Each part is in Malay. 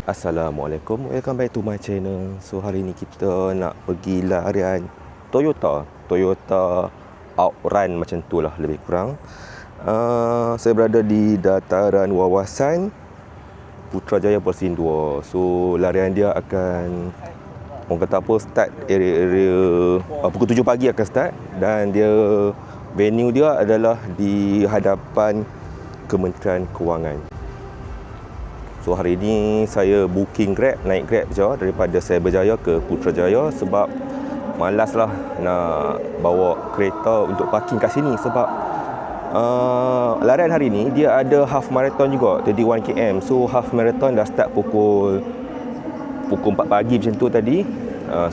Assalamualaikum, welcome back to my channel. So hari ni kita nak pergi larian Toyota Outrun macam tu lah lebih kurang. Saya berada di dataran wawasan Putrajaya Persin 2. So larian dia akan, orang kata apa, start area pukul 7 pagi akan start. Dan dia, venue dia adalah di hadapan Kementerian Kewangan. So hari ni saya booking Grab, naik Grab je daripada Cyberjaya ke Putrajaya sebab malas lah nak bawa kereta untuk parking kat sini. Sebab larian hari ni dia ada half marathon juga, 31 km. So half marathon dah start pukul 4 pagi macam tu tadi.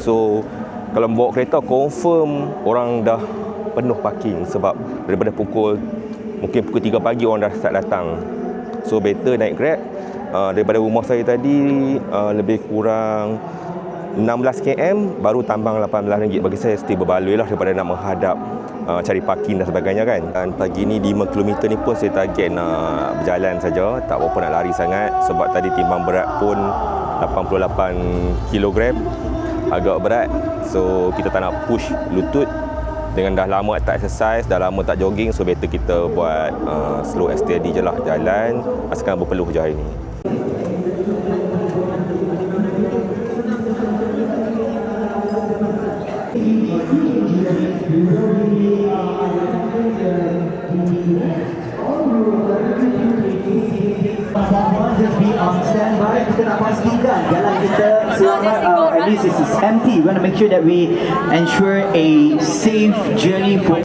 So kalau bawa kereta confirm orang dah penuh parking sebab daripada mungkin pukul 3 pagi orang dah start datang. So better naik Grab. Daripada rumah saya tadi lebih kurang 16 km, baru tambang RM18 bagi saya still berbaloi lah daripada nak menghadap cari parking dan sebagainya kan. Dan pagi ni 5 km ni pun saya target nak berjalan saja, tak berapa nak lari sangat sebab tadi timbang berat pun 88 kg, agak berat. So kita tak nak push lutut dengan dah lama tak exercise, dah lama tak jogging. So better kita buat slow and steady je lah, jalan asalkan berpeluh je hari ni. Just be on standby. Kita nak pastikan jalan kita selamat, at least it is empty. We want to make sure that we ensure a safe journey for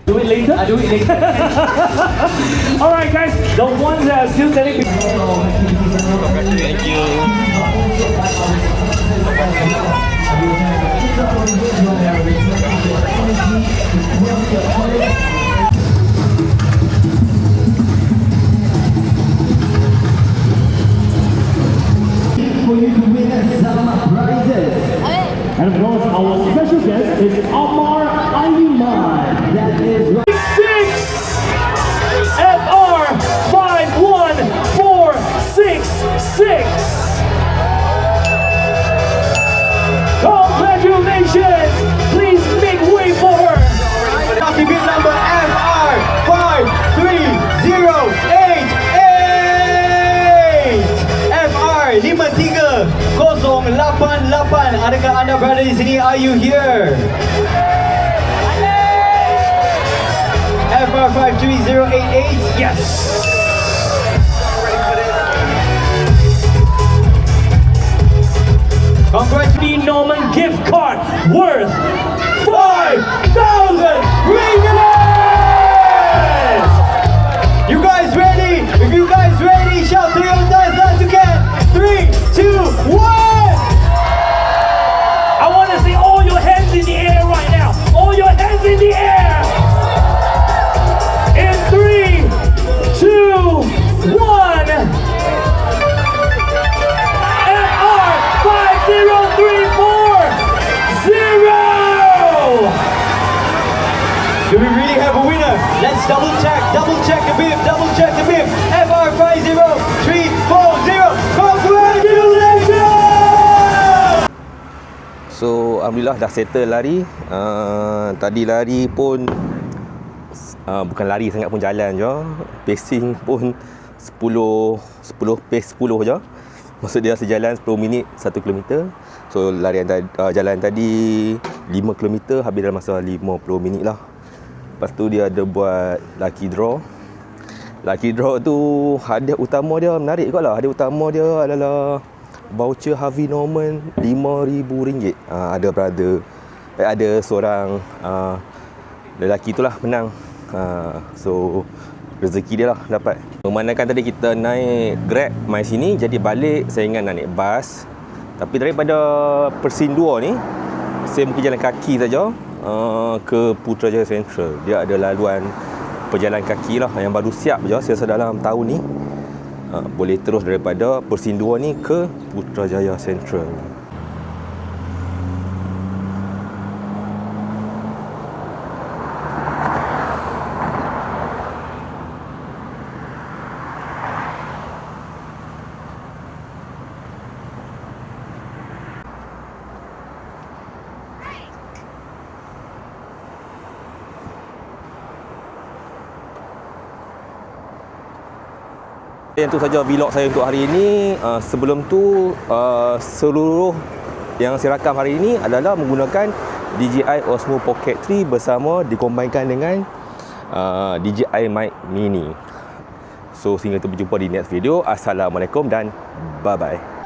Do it later? I do it later. Alright guys, the ones that are still standing. Thank you. for you to win some prizes. And of course, our special guest is Omar Ayman. That is right. 6FR51466. Congratulations! Please make way for her. Lucky bid number FR53088. Adakah anda berada di sini? Are you here? FR53088. Yes. Congratulations, Norman gift card worth 5,000 ringgit! You guys ready? If you guys ready, shout to your guys as you can. 3, 2, 1. I want to see all your hands in the air right now. All your hands in the air. In 3, 2, 1. FR 50340. Do we really have a winner? Let's double check the bib, FR 50340. Congratulations! So alhamdulillah dah settle lari. Tadi lari pun bukan lari sangat pun, jalan je. Pacing pun 10 pace 10 je. Maksud dia sejalan 10 minit 1 km. So jalan tadi 5 km habis dalam masa 50 minit lah. Lepas tu dia ada buat lucky draw. Lucky draw tu hadiah utama dia menarik kot lah. Hadiah utama dia adalah voucher Harvey Norman RM5,000. Ada seorang lelaki tu lah menang. So rezeki dia lah dapat. Memandangkan tadi kita naik Grab mai sini, jadi balik saya ingat nak naik bas. Tapi daripada Persin 2 ni saya mungkin jalan kaki saja ke Putrajaya Central. Dia ada laluan pejalan kaki lah yang baru siap je saya rasa dalam tahun ni. Boleh terus daripada Persin 2 ni ke Putrajaya Central. Yang tu saja vlog saya untuk hari ini. Sebelum tu seluruh yang saya rakam hari ini adalah menggunakan DJI Osmo Pocket 3 bersama dikombinkan dengan DJI Mic Mini. So sehingga tu berjumpa di next video. Assalamualaikum dan bye bye.